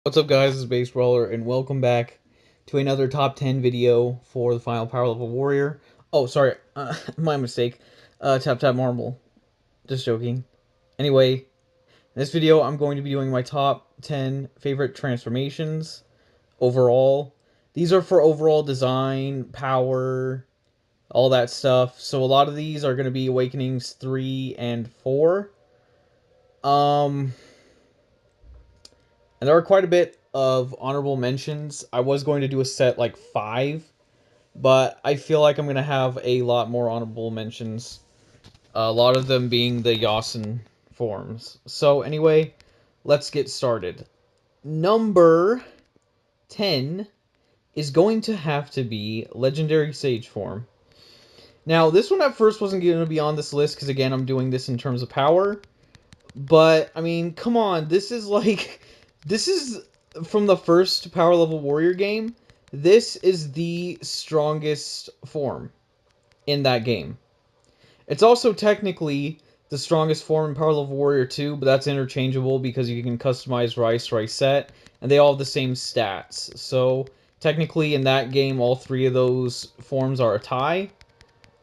What's up guys, this is Base Brawler, and welcome back to another top 10 video for the final Power Level Warrior. Oh, sorry, my mistake. Tap Tap Marble. Just joking. Anyway, in this video I'm going to be doing my top 10 favorite transformations overall. These are for overall design, power, all that stuff. So a lot of these are going to be Awakenings 3 and 4. Um... And there are quite a bit of honorable mentions. I was going to do a set like 5, but I feel like I'm going to have a lot more honorable mentions. A lot of them being the Yasin forms. So anyway, let's get started. Number 10 is going to have to be Legendary Sage form. Now, this one at first wasn't going to be on this list because, again, I'm doing this in terms of power. But, I mean, come on. This is like... This is from the first Power Level Warrior game. This is the strongest form in that game. It's also technically the strongest form in Power Level Warrior 2, but that's interchangeable because you can customize Rice Set, and they all have the same stats. So, technically in that game, all three of those forms are a tie.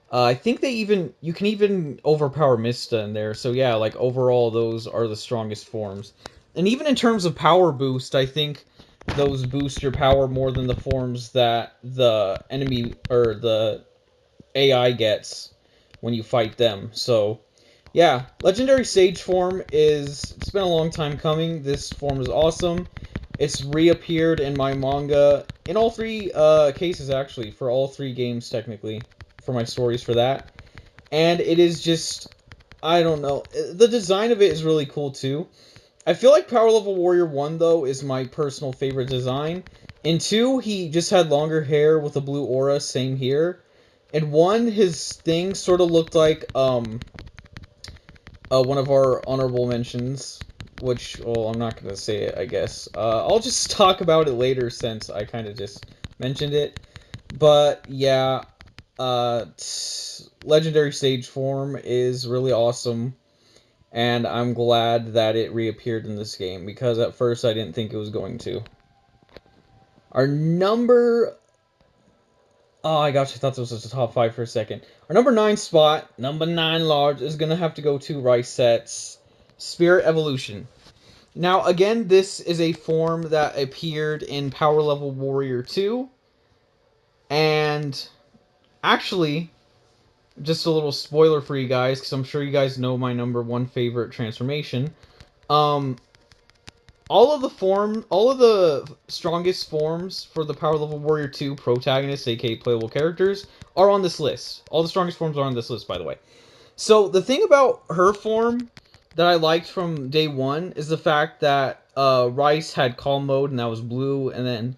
I think you can even overpower Mistah in there. So yeah, like overall, those are the strongest forms. And even in terms of power boost, I think those boost your power more than the forms that the enemy or the AI gets when you fight them. So yeah, Legendary Sage form it's been a long time coming. This form is awesome. It's reappeared in my manga in all three cases, actually, for all three games, technically, for my stories for that. And it is just, I don't know, the design of it is really cool, too. I feel like Power Level Warrior 1, though, is my personal favorite design. In 2, he just had longer hair with a blue aura, same here. In 1, his thing sort of looked like, one of our honorable mentions, which, well, I'm not going to say it, I guess. I'll just talk about it later since I kind of just mentioned it. But, yeah, Legendary Sage form is really awesome, and I'm glad that it reappeared in this game, because at first I didn't think it was going to. Our number... Oh, I gosh, I thought this was a top 5 for a second. Our number 9 spot, number 9 large, is going to have to go to Rice Set's Spirit Evolution. Now, again, this is a form that appeared in Power Level Warrior 2. And, actually, just a little spoiler for you guys, because I'm sure you guys know my number 1 favorite transformation. All of the strongest forms for the Power Level Warrior 2 protagonists, aka playable characters, are on this list. All the strongest forms are on this list, by the way. So, the thing about her form that I liked from day one is the fact that Rice had calm mode, and that was blue, and then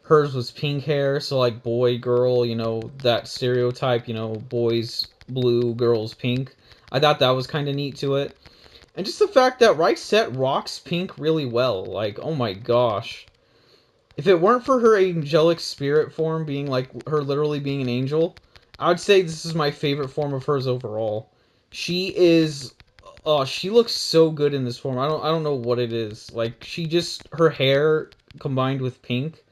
hers was pink hair, so like boy, girl, you know, that stereotype, you know, boys blue, girls pink. I thought that was kind of neat to it. And just the fact that Rice Set rocks pink really well. Like, oh my gosh. If it weren't for her Angelic Spirit form being like, her literally being an angel, I would say this is my favorite form of hers overall. She is, oh, she looks so good in this form. I don't know what it is. Like, her hair combined with pink.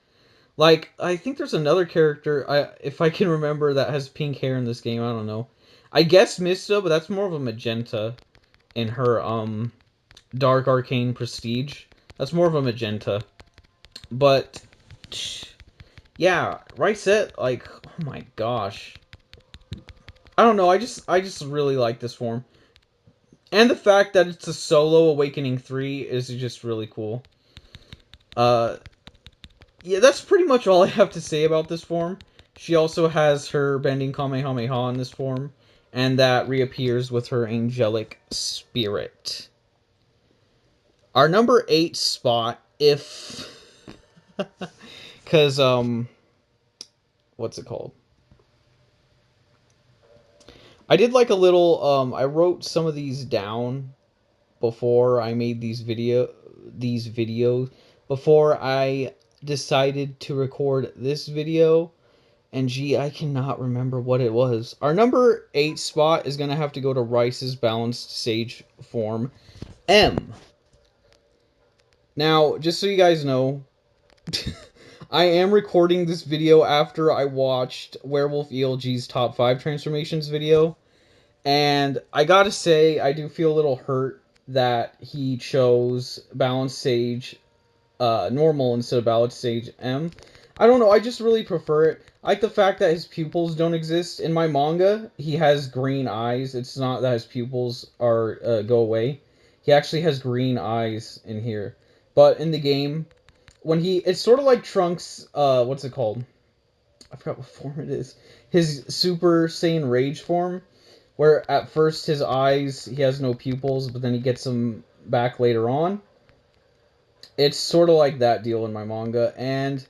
Like, I think there's another character, if I can remember, that has pink hair in this game. I don't know. I guess Mistah, but that's more of a magenta in her Dark Arcane Prestige. That's more of a magenta. But yeah, Right Set, like, oh my gosh. I don't know, I just really like this form. And the fact that it's a solo Awakening 3 is just really cool. Yeah, that's pretty much all I have to say about this form. She also has her Bending Kamehameha in this form, and that reappears with her Angelic Spirit. Our number 8 spot, if... Because, what's it called? I did like a little, I wrote some of these down before I made these videos, before I decided to record this video, and gee, I cannot remember what it was. Our number 8 spot is going to have to go to Rice's Balanced Sage form, M. Now, just so you guys know, I am recording this video after I watched Werewolf ELG's top 5 transformations video, and I gotta say, I do feel a little hurt that he chose Balanced Sage normal instead of Balanced Sage M. I don't know, I just really prefer it. I like the fact that his pupils don't exist. In my manga, he has green eyes. It's not that his pupils are go away. He actually has green eyes in here. But in the game, when it's sort of like Trunks, what's it called? I forgot what form it is. His Super Saiyan Rage form, where at first his eyes, he has no pupils, but then he gets them back later on. It's sort of like that deal in my manga, and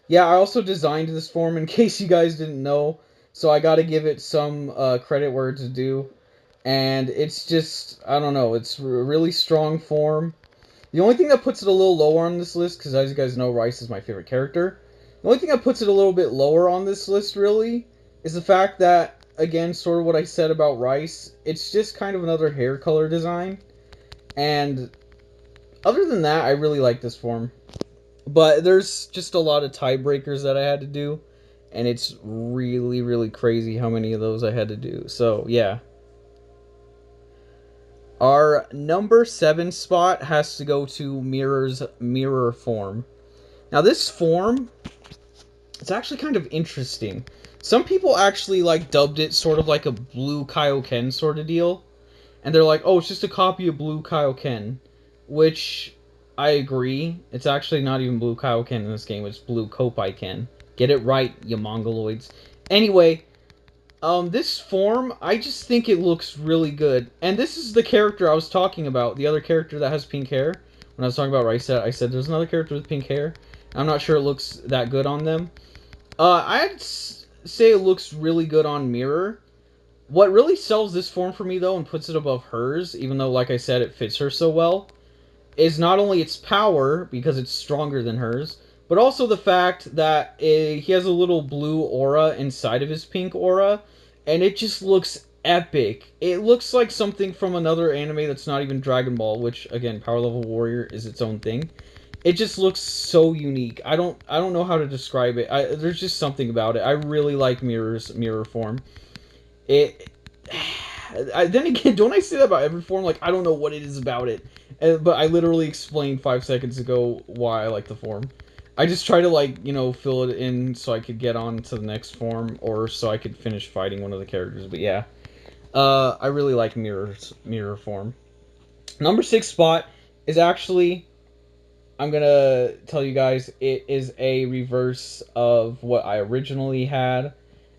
yeah, I also designed this form in case you guys didn't know, so I gotta give it some credit where it's due, and it's just, I don't know, it's a really strong form. The only thing that puts it a little lower on this list, because as you guys know, Rice is my favorite character, the only thing that puts it a little bit lower on this list, really, is the fact that, again, sort of what I said about Rice, it's just kind of another hair color design, and other than that, I really like this form. But there's just a lot of tiebreakers that I had to do, and it's really, really crazy how many of those I had to do. So, yeah. Our number 7 spot has to go to Mirror's mirror form. Now, this form, it's actually kind of interesting. Some people actually, like, dubbed it sort of like a Blue Kaioken sort of deal. And they're like, oh, it's just a copy of Blue Kaioken. Which, I agree. It's actually not even Blue Kaioken in this game. It's Blue Kopaiken. Get it right, you Mongoloids. Anyway, this form, I just think it looks really good. And this is the character I was talking about. The other character that has pink hair. When I was talking about Rice, I said there's another character with pink hair. I'm not sure it looks that good on them. I'd say it looks really good on Mirror. What really sells this form for me, though, and puts it above hers, even though, like I said, it fits her so well, is not only its power, because it's stronger than hers, but also the fact that he has a little blue aura inside of his pink aura, and it just looks epic. It looks like something from another anime that's not even Dragon Ball, which, again, Power Level Warrior is its own thing. It just looks so unique. I don't know how to describe it. There's just something about it. I really like Mirror's mirror form. Then again, don't I say that about every form? Like, I don't know what it is about it. But I literally explained 5 seconds ago why I like the form. I just try to, like, you know, fill it in so I could get on to the next form, or so I could finish fighting one of the characters. But yeah, I really like mirror form. Number 6 spot is actually, I'm gonna tell you guys, it is a reverse of what I originally had.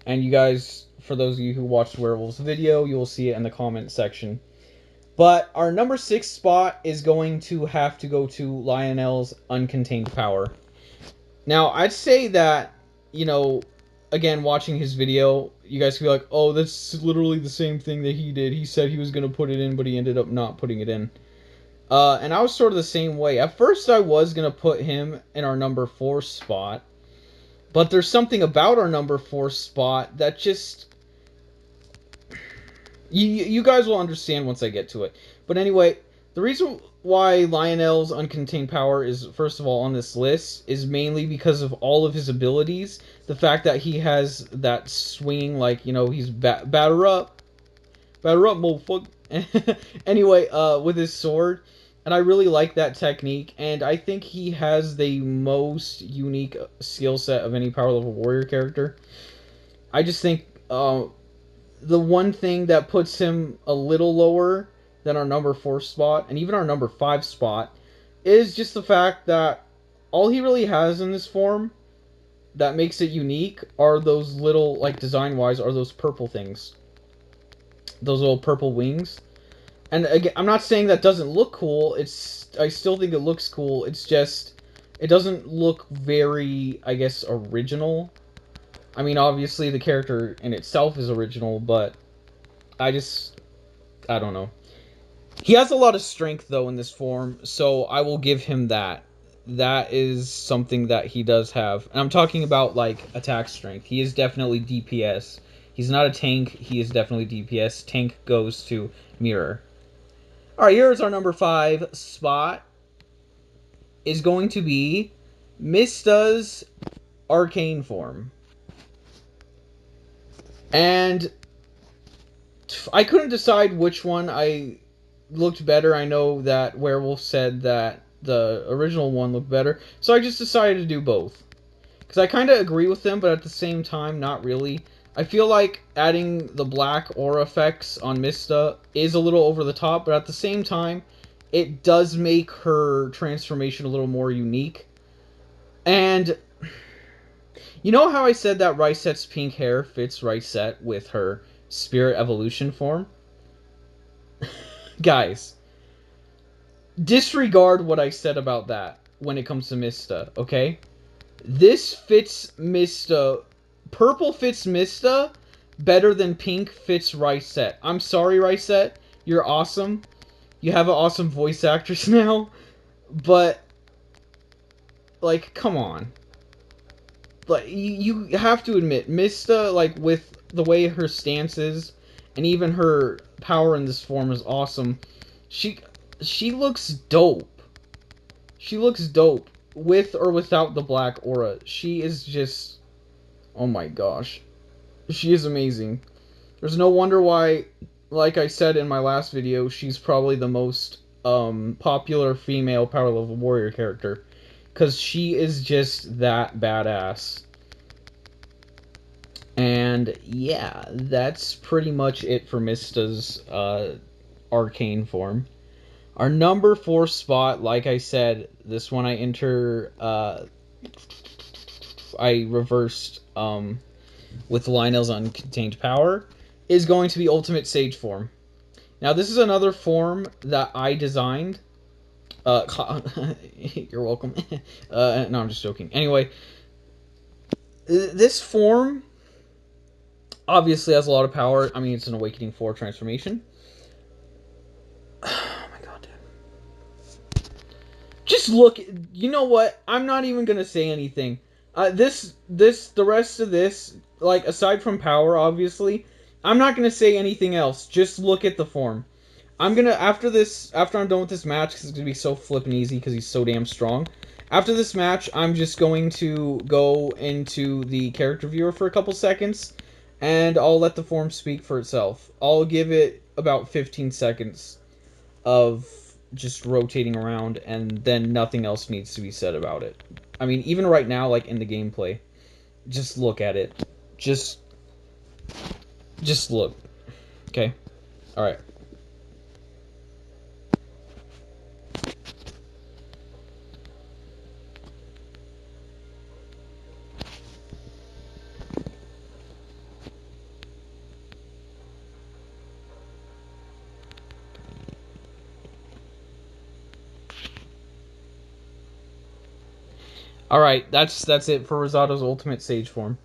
And you guys, for those of you who watched Werewolves video, you will see it in the comment section. But our number 6 spot is going to have to go to Lionel's Uncontained Power. Now, I'd say that, you know, again, watching his video, you guys could be like, oh, that's literally the same thing that he did. He said he was going to put it in, but he ended up not putting it in. And I was sort of the same way. At first, I was going to put him in our number 4 spot. But there's something about our number 4 spot that just... You guys will understand once I get to it. But anyway, the reason why Lionel's Uncontained Power is, first of all, on this list is mainly because of all of his abilities. The fact that he has that swinging, like, you know, he's batter up, motherfucker. Anyway, with his sword. And I really like that technique. And I think he has the most unique skill set of any Power Level Warrior character. I just think... the one thing that puts him a little lower than our number 4 spot, and even our number 5 spot, is just the fact that all he really has in this form that makes it unique are those little, like, design-wise, are those purple things. Those little purple wings. And again, I'm not saying that doesn't look cool. I still think it looks cool. It's just, it doesn't look very, I guess, original. I mean, obviously, the character in itself is original, but I don't know. He has a lot of strength, though, in this form, so I will give him that. That is something that he does have. And I'm talking about, like, attack strength. He is definitely DPS. He's not a tank. He is definitely DPS. Tank goes to Mirror. Alright, here's our number 5 spot. is going to be Mistah's arcane form. And I couldn't decide which one I looked better. I know that Werewolf said that the original one looked better, so I just decided to do both. Because I kind of agree with them, but at the same time, not really. I feel like adding the black aura effects on Mistah is a little over the top, but at the same time, it does make her transformation a little more unique. And you know how I said that Risette's pink hair fits Risette with her spirit evolution form? Guys, disregard what I said about that when it comes to Mistah, okay? This fits Mistah. Purple fits Mistah better than pink fits Risette. I'm sorry, Risette. You're awesome. You have an awesome voice actress now. But, like, come on. Like, you have to admit, Mistah, like, with the way her stance is, and even her power in this form is awesome. She looks dope. She looks dope. With or without the black aura. She is just... oh my gosh. She is amazing. There's no wonder why, like I said in my last video, she's probably the most popular female power level warrior character. Because she is just that badass. And yeah, that's pretty much it for Mistah's arcane form. Our number 4 spot, like I said, this one I reversed with Lionel's uncontained power, is going to be Ultimate Sage form. Now, this is another form that I designed. You're welcome. No, I'm just joking. Anyway, this form obviously has a lot of power. I mean, it's an Awakening 4 transformation. Oh my god, dude. Just look. You know what? I'm not even gonna say anything. The rest of this, like, aside from power, obviously, I'm not gonna say anything else. Just look at the form. I'm gonna, after I'm done with this match, because it's gonna be so flippin' easy, because he's so damn strong. After this match, I'm just going to go into the character viewer for a couple seconds, and I'll let the form speak for itself. I'll give it about 15 seconds of just rotating around, and then nothing else needs to be said about it. I mean, even right now, like, in the gameplay, just look at it. Just look. Okay? Alright. Alright, that's it for Rosato's Ultimate Sage form.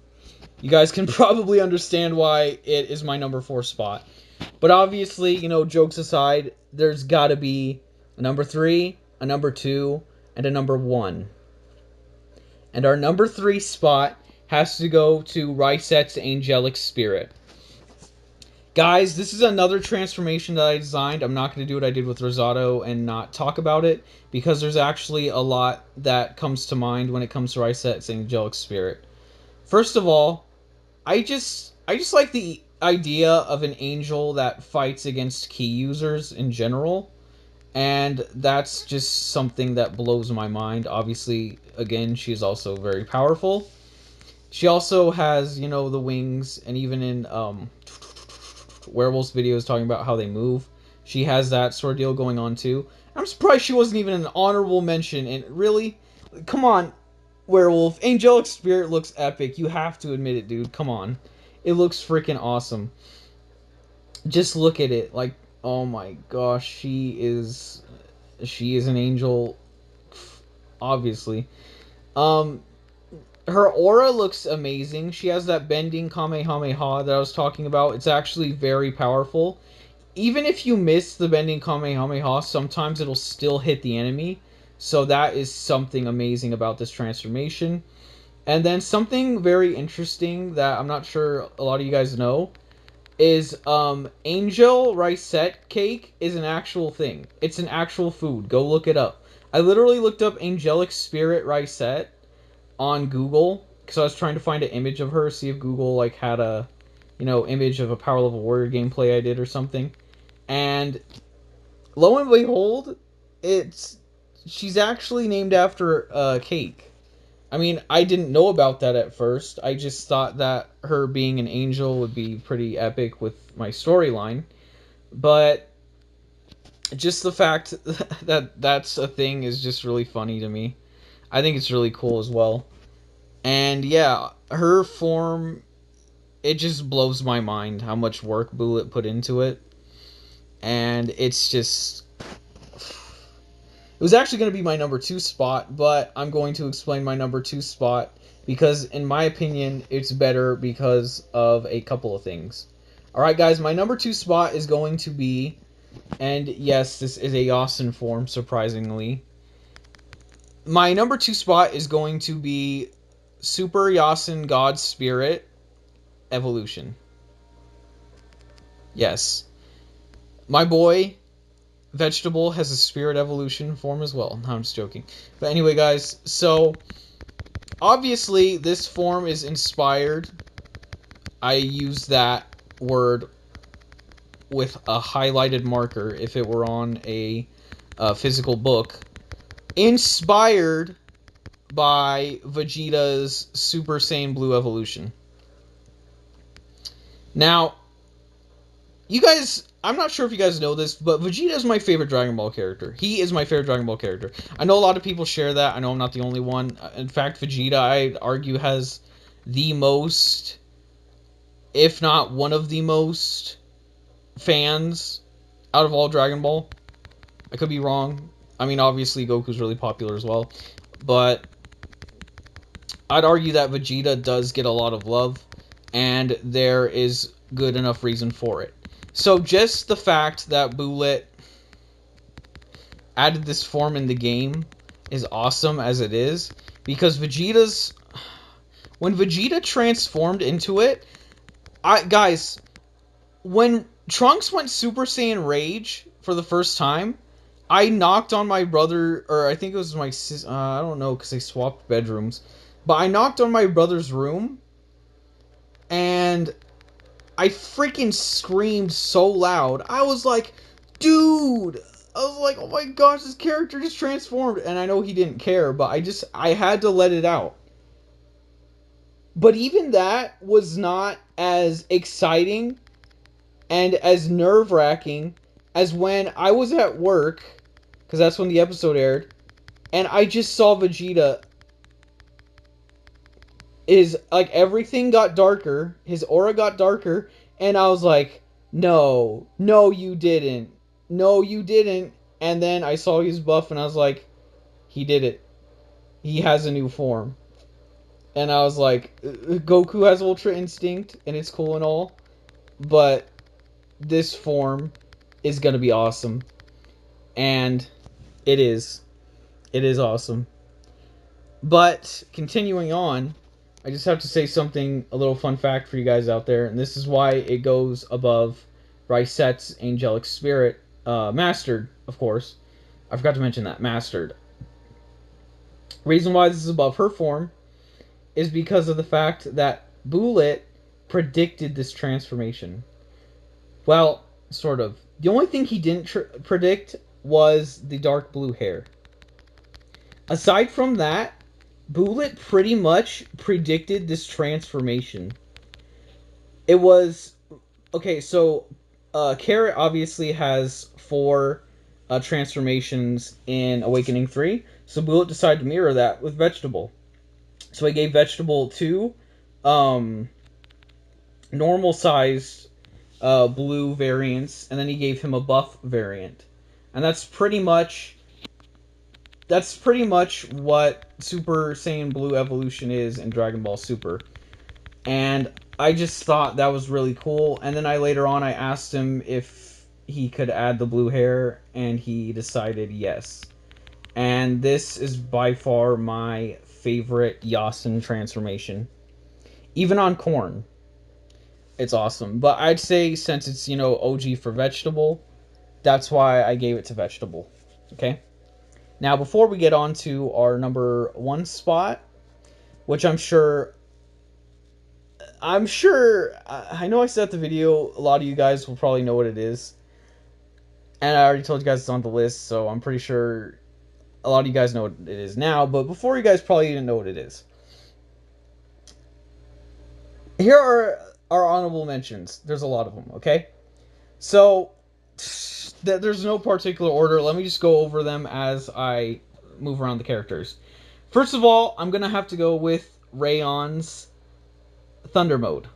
You guys can probably understand why it is my number 4 spot. But obviously, you know, jokes aside, there's gotta be a number 3, a number 2, and a number 1. And our number 3 spot has to go to Risette's Angelic Spirit. Guys, this is another transformation that I designed. I'm not going to do what I did with Rosato and not talk about it, because there's actually a lot that comes to mind when it comes to Risette's Angelic Spirit. First of all, I just like the idea of an angel that fights against key users in general, and that's just something that blows my mind. Obviously, again, she's also very powerful. She also has, you know, the wings, and even in Werewolf's videos talking about how they move, she has that sort of deal going on too. I'm surprised she wasn't even an honorable mention. And really, come on, Werewolf, Angelic Spirit looks epic. You have to admit it, dude. Come on, it looks freaking awesome. Just look at it. Like, oh my gosh, she is an angel, obviously. Her aura looks amazing. She has that bending Kamehameha that I was talking about. It's actually very powerful. Even if you miss the bending Kamehameha, sometimes it'll still hit the enemy. So that is something amazing about this transformation. And then something very interesting that I'm not sure a lot of you guys know is Angel Risette cake is an actual thing. It's an actual food. Go look it up. I literally looked up Angelic Spirit Rysette on Google because I was trying to find an image of her, see if Google like had a, image of a Power Level Warrior gameplay I did or something. And lo and behold, it's she's actually named after a cake. I mean, I didn't know about that at first. I just thought that her being an angel would be pretty epic with my storyline. But just the fact that that's a thing is just really funny to me. I think it's really cool as well. And yeah, her form, it just blows my mind how much work Bullet put into it. And it's just... It was actually going to be my number 2 spot, but I'm going to explain my number 2 spot because, in my opinion, it's better because of a couple of things. Alright, guys, my number 2 spot is going to be, and yes, this is a Yasin form, surprisingly. My number 2 spot is going to be Super Yasin God Spirit Evolution. Yes. My boy Vegetable has a spirit evolution form as well. No, I'm just joking. But anyway, guys, so obviously this form is inspired. I use that word with a highlighted marker if it were on a physical book. Inspired by Vegeta's Super Saiyan Blue evolution. Now, you guys, I'm not sure if you guys know this, but Vegeta is my favorite Dragon Ball character. He is my favorite Dragon Ball character. I know a lot of people share that. I know I'm not the only one. In fact, Vegeta, I'd argue, has the most, if not one of the most, fans out of all Dragon Ball. I could be wrong. I mean, obviously, Goku's really popular as well. But I'd argue that Vegeta does get a lot of love, and there is good enough reason for it. So just the fact that Bullet added this form in the game is awesome as it is, because when Vegeta transformed into it, guys, when Trunks went Super Saiyan Rage for the first time, I knocked on my brother, or I think it was my sister, I don't know, because they swapped bedrooms, but I knocked on my brother's room, and I freaking screamed so loud. I was like, dude! I was like, oh my gosh, this character just transformed. And I know he didn't care, but I had to let it out. But even that was not as exciting and as nerve-wracking as when I was at work, because that's when the episode aired, and I just saw Vegeta. Like, everything got darker, his aura got darker, and I was like, no, you didn't, and then I saw his buff, and I was like, he did it, he has a new form, and I was like, Goku has Ultra Instinct, and it's cool and all, but this form is gonna be awesome, and it is awesome. But, continuing on, I just have to say something, a little fun fact for you guys out there, and this is why it goes above Rysette's Angelic Spirit, Mastered, of course. I forgot to mention that, Mastered. Reason why this is above her form is because of the fact that Bullet predicted this transformation. Well, sort of. The only thing he didn't predict was the dark blue hair. Aside from that, Bullet pretty much predicted this transformation. It was... Okay, so Carrot obviously has 4 transformations in Awakening 3, so Bullet decided to mirror that with Vegetable. So he gave Vegetable 2 normal-sized blue variants, and then he gave him a buff variant. And that's pretty much what Super Saiyan Blue Evolution is in Dragon Ball Super. And I just thought that was really cool. And then later on I asked him if he could add the blue hair, and he decided yes. And this is by far my favorite Yasin transformation. Even on Corn, it's awesome. But I'd say since it's, OG for Vegetable, that's why I gave it to Vegetable. Okay? Now, before we get on to our number 1 spot, which I know I said the video, a lot of you guys will probably know what it is. And I already told you guys it's on the list, so I'm pretty sure a lot of you guys know what it is now, but before you guys probably didn't know what it is. Here are our honorable mentions. There's a lot of them, okay? So, there's no particular order. Let me just go over them as I move around the characters. First of all, I'm going to have to go with Rayon's Thunder Mode.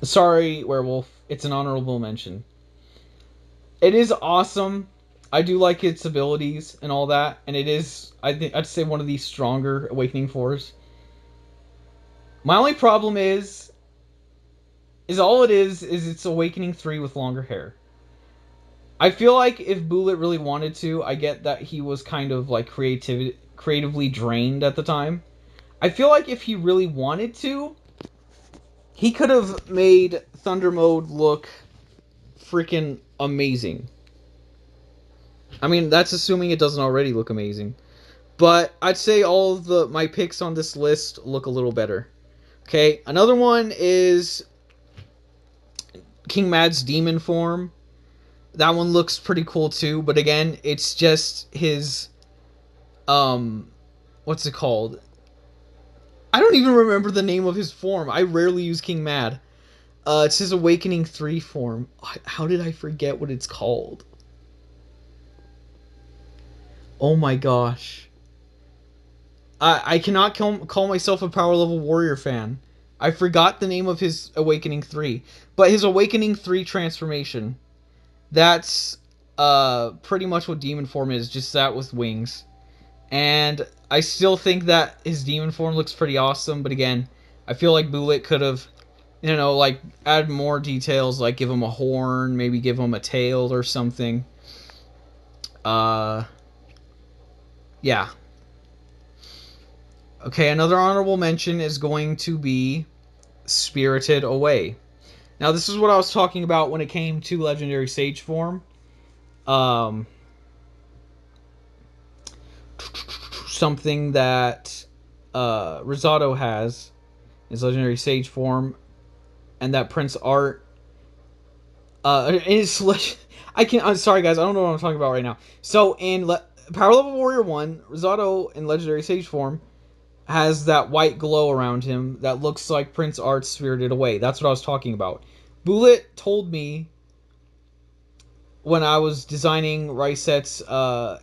Sorry, Werewolf. It's an honorable mention. It is awesome. I do like its abilities and all that, and it is, I'd say, one of the stronger Awakening 4s. My only problem is all it is it's Awakening 3 with longer hair. I feel like if Bullet really wanted to, I get that he was kind of like creatively drained at the time. I feel like if he really wanted to, he could have made Thunder Mode look freaking amazing. I mean, that's assuming it doesn't already look amazing. But I'd say all of my picks on this list look a little better. Okay, another one is King Mad's demon form. That one looks pretty cool too, but again, it's just his what's it called? I don't even remember the name of his form. I rarely use King Mad. It's his Awakening 3 form. How did I forget what it's called? Oh my gosh. I cannot call myself a power level warrior fan. I forgot the name of his Awakening 3. But his Awakening 3 transformation. That's pretty much what demon form is, just that with wings. And I still think that his demon form looks pretty awesome, but again, I feel like Bullet could have, like add more details, like give him a horn, maybe give him a tail or something. Yeah. Okay, another honorable mention is going to be Spirited Away. Now, this is what I was talking about when it came to Legendary Sage form. Something that Risotto has is Legendary Sage form, and that Prince Art is. I'm sorry, guys. I don't know what I'm talking about right now. So in Power Level Warrior 1, Risotto in Legendary Sage form has that white glow around him that looks like Prince Art's Spirited Away. That's what I was talking about. Bullet told me when I was designing Ryset's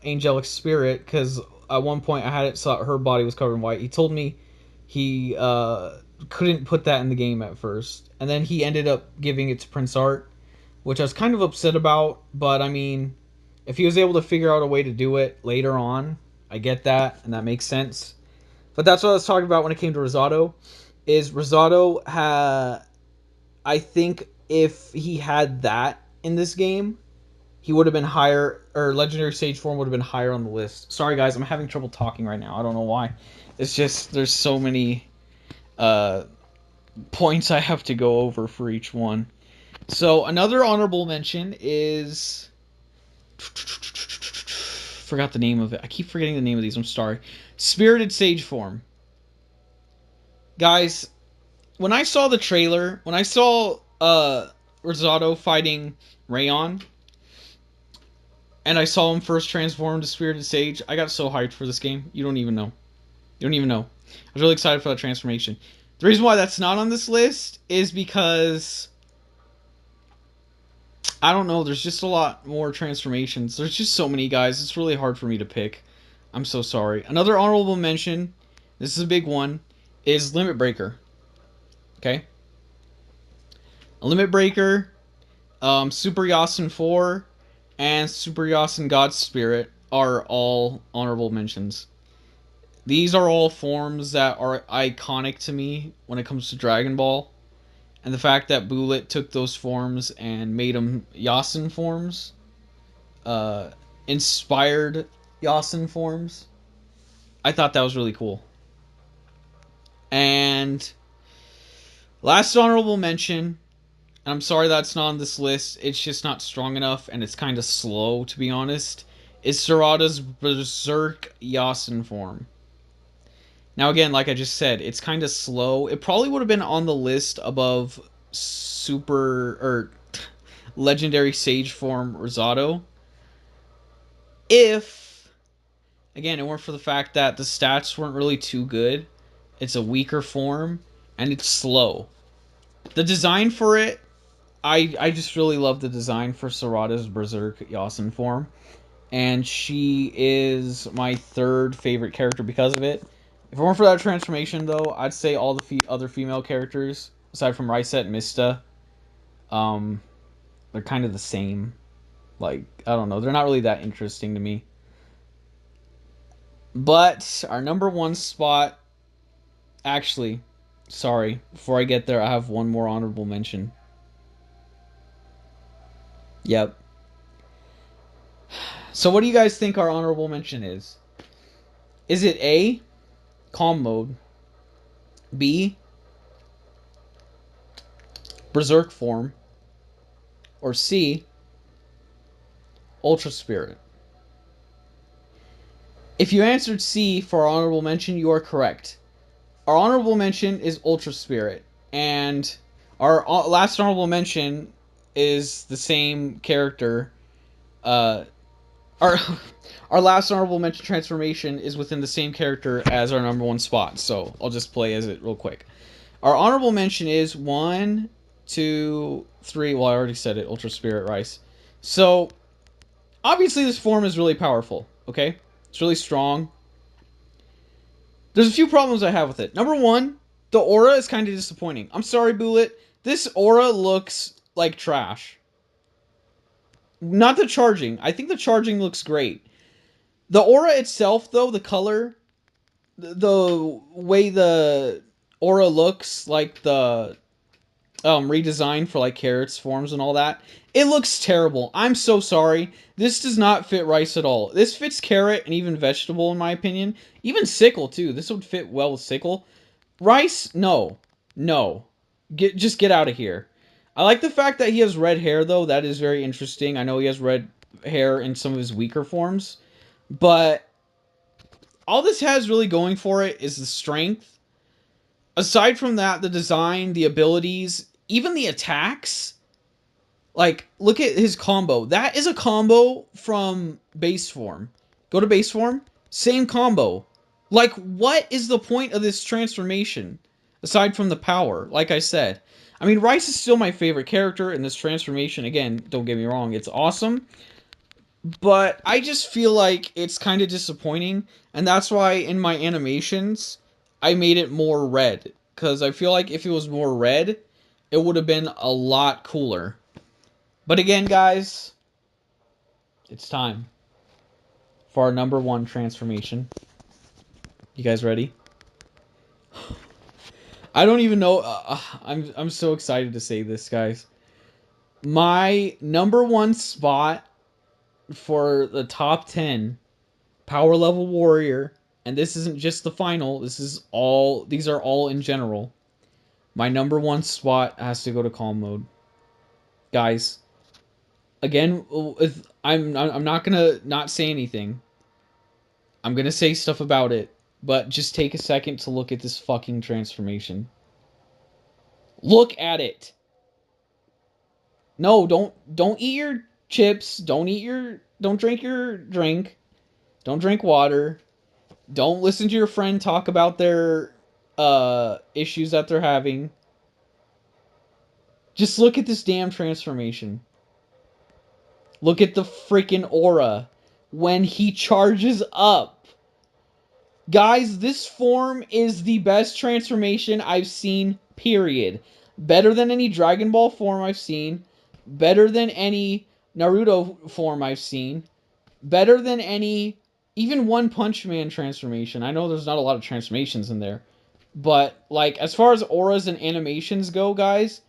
Angelic Spirit, because at one point I had it so her body was covered in white. He told me he couldn't put that in the game at first. And then he ended up giving it to Prince Art, which I was kind of upset about. But I mean, if he was able to figure out a way to do it later on, I get that, and that makes sense. But that's what I was talking about when it came to Risotto. Is Risotto I think if he had that in this game, he would have been higher, or Legendary Sage form would have been higher on the list. Sorry guys, I'm having trouble talking right now. I don't know why. It's just, there's so many points I have to go over for each one. So another honorable mention is... forgot the name of it. I keep forgetting the name of these, I'm sorry. Spirited Sage form. Guys, when I saw the trailer, when I saw Risotto fighting Rayon, and I saw him first transform to Spirited Sage, I got so hyped for this game. You don't even know. You don't even know. I was really excited for that transformation. The reason why that's not on this list is because... I don't know, there's just a lot more transformations. There's just so many, guys. It's really hard for me to pick. I'm so sorry. Another honorable mention, this is a big one, is Limit Breaker. Okay? A Limit Breaker, Super Yasin 4, and Super Yasin God Spirit are all honorable mentions. These are all forms that are iconic to me when it comes to Dragon Ball. And the fact that Bullet took those forms and made them Yasin forms, inspired Yasin forms, I thought that was really cool. And last honorable mention, and I'm sorry that's not on this list, it's just not strong enough, and it's kind of slow, to be honest, is Sarada's Berserk Yasen form. Now, again, like I just said, it's kind of slow. It probably would have been on the list above Super, or Legendary Sage form Rosado if, again, it weren't for the fact that the stats weren't really too good. It's a weaker form, and it's slow. The design for it, I just really love the design for Sarada's Berserk Yasen form, and she is my third favorite character because of it. If it weren't for that transformation, though, I'd say all the other female characters, aside from Ryset and Mistah, um, they're kind of the same. Like, I don't know, they're not really that interesting to me. But our number one spot, actually, sorry, before I get there, I have one more honorable mention. Yep. So what do you guys think our honorable mention is? Is it A, calm mode, B, berserk form, or C, ultra spirit? If you answered C for our honorable mention, you are correct. Our honorable mention is ultra spirit, and our last honorable mention is the same character. Our our last honorable mention transformation is within the same character as our number one spot, so I'll just play as it real quick. Our honorable mention is 1, 2, 3. Well, I already said it. Ultra Spirit Rice. So obviously, this form is really powerful. Okay, it's really strong. There's a few problems I have with it. Number one, the aura is kind of disappointing. I'm sorry, Bullet. This aura looks like trash. Not the charging. I think the charging looks great. The aura itself, though, the color, the way the aura looks, like the redesign for like carrots, forms, and all that, it looks terrible. I'm so sorry. This does not fit rice at all. This fits carrot and even vegetable, in my opinion. Even sickle, too. This would fit well with sickle. Rice, no. No. Just get out of here. I like the fact that he has red hair, though. That is very interesting. I know he has red hair in some of his weaker forms. But all this has really going for it is the strength. Aside from that, the design, the abilities, even the attacks. Like, look at his combo. That is a combo from base form. Go to base form. Same combo. Like, what is the point of this transformation? Aside from the power, like I said. I mean, Rice is still my favorite character in this transformation. Again, don't get me wrong, it's awesome. But I just feel like it's kind of disappointing. And that's why in my animations, I made it more red. Because I feel like if it was more red, it would have been a lot cooler. But again, guys, it's time for our number one transformation. You guys ready? I don't even know. I'm so excited to say this, guys. My number one spot for the top 10 power level warrior, and this isn't just the final. These are all in general. My number one spot has to go to calm mode, guys. Again, I'm not gonna not say anything. I'm gonna say stuff about it, but just take a second to look at this fucking transformation. Look at it. No, don't eat your chips. Don't drink your drink. Don't drink water. Don't listen to your friend talk about their issues that they're having. Just look at this damn transformation. Look at the freaking aura when he charges up. Guys, this form is the best transformation I've seen, period. Better than any Dragon Ball form I've seen. Better than any Naruto form I've seen. Better than any, even One Punch Man transformation. I know there's not a lot of transformations in there. But, like, as far as auras and animations go, guys,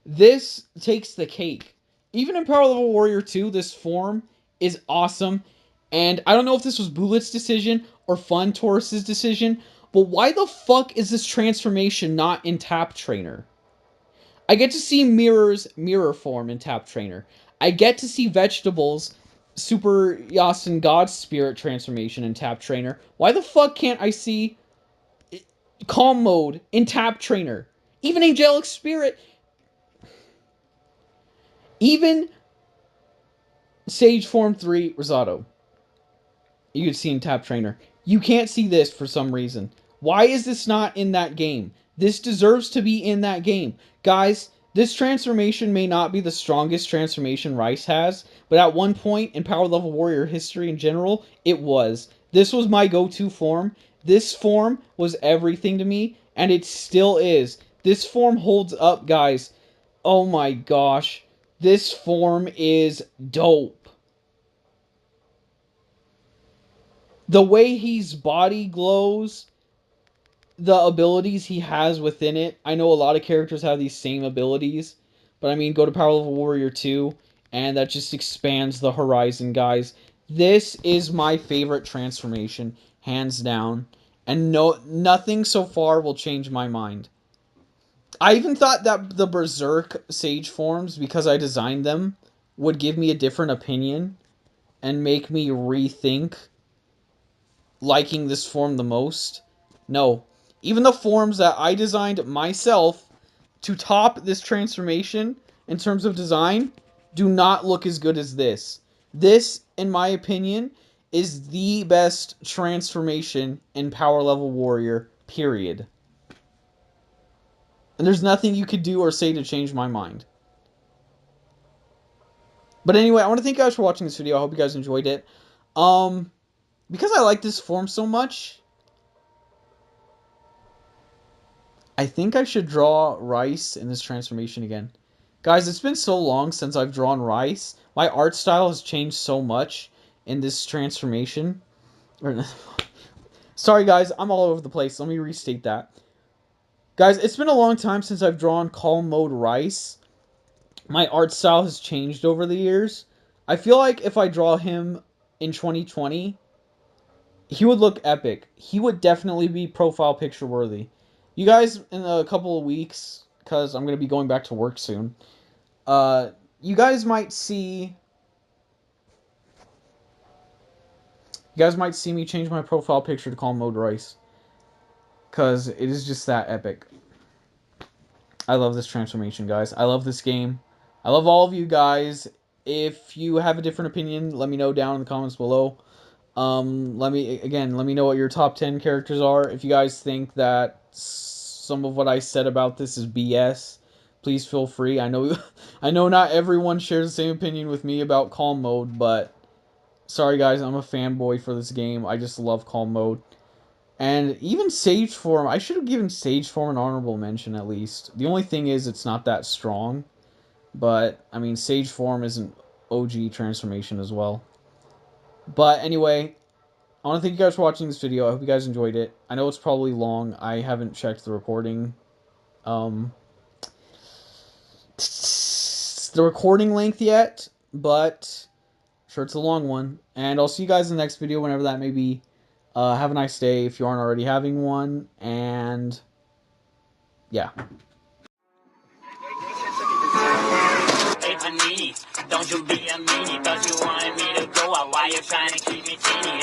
this takes the cake. Even in Power Level Warrior 2, this form is awesome. And I don't know if this was Bullet's decision or Fun Taurus's decision, but why the fuck is this transformation not in Tap Trainer? I get to see Mirror's mirror form in Tap Trainer. I get to see Vegetables Super Yasin God Spirit transformation in Tap Trainer. Why the fuck can't I see Calm Mode in Tap Trainer? Even Angelic Spirit, even Sage Form 3 Rosado, you can see in Tap Trainer. You can't see this for some reason. Why is this not in that game? This deserves to be in that game. Guys, this transformation may not be the strongest transformation Rice has, but at one point in Power Level Warrior history in general, it was. This was my go-to form. This form was everything to me, and it still is. This form holds up, guys. Oh my gosh. This form is dope. The way his body glows, the abilities he has within it. I know a lot of characters have these same abilities, but I mean, go to Power Level Warrior 2, and that just expands the horizon, guys. This is my favorite transformation, hands down, and nothing so far will change my mind. I even thought that the Berserk Sage forms, because I designed them, would give me a different opinion and make me rethink liking this form the most. No. Even the forms that I designed myself to top this transformation in terms of design do not look as good as this. This, in my opinion, is the best transformation in Power Level Warrior, period. And there's nothing you could do or say to change my mind. But anyway, I want to thank you guys for watching this video. I hope you guys enjoyed it. Because I like this form so much, I think I should draw Rice in this transformation again. Guys, it's been so long since I've drawn Rice. My art style has changed so much in this transformation. Sorry, guys, I'm all over the place. Let me restate that. Guys, it's been a long time since I've drawn Calm Mode Rice. My art style has changed over the years. I feel like if I draw him in 2020, he would look epic. He would definitely be profile picture worthy. You guys, in a couple of weeks, because I'm going to be going back to work soon, you guys might see me change my profile picture to Calm Mode Rice, because it is just that epic. I love this transformation, guys. I love this game. I love all of you guys. If you have a different opinion, let me know down in the comments below. Let me know what your top 10 characters are. If you guys think that some of what I said about this is BS, please feel free. I know not everyone shares the same opinion with me about Calm Mode, but sorry guys, I'm a fanboy for this game. I just love Calm Mode. And even Sage Form, I should have given Sage Form an honorable mention at least. The only thing is it's not that strong, but I mean Sage Form is an OG transformation as well. But anyway, I want to thank you guys for watching this video. I hope you guys enjoyed it. I know it's probably long. I haven't checked the recording. The recording length yet, but I'm sure it's a long one. And I'll see you guys in the next video, whenever that may be. Have a nice day if you aren't already having one. And yeah. Don't you be a meanie, cause you wanted me to go out while you're trying to keep me teeny.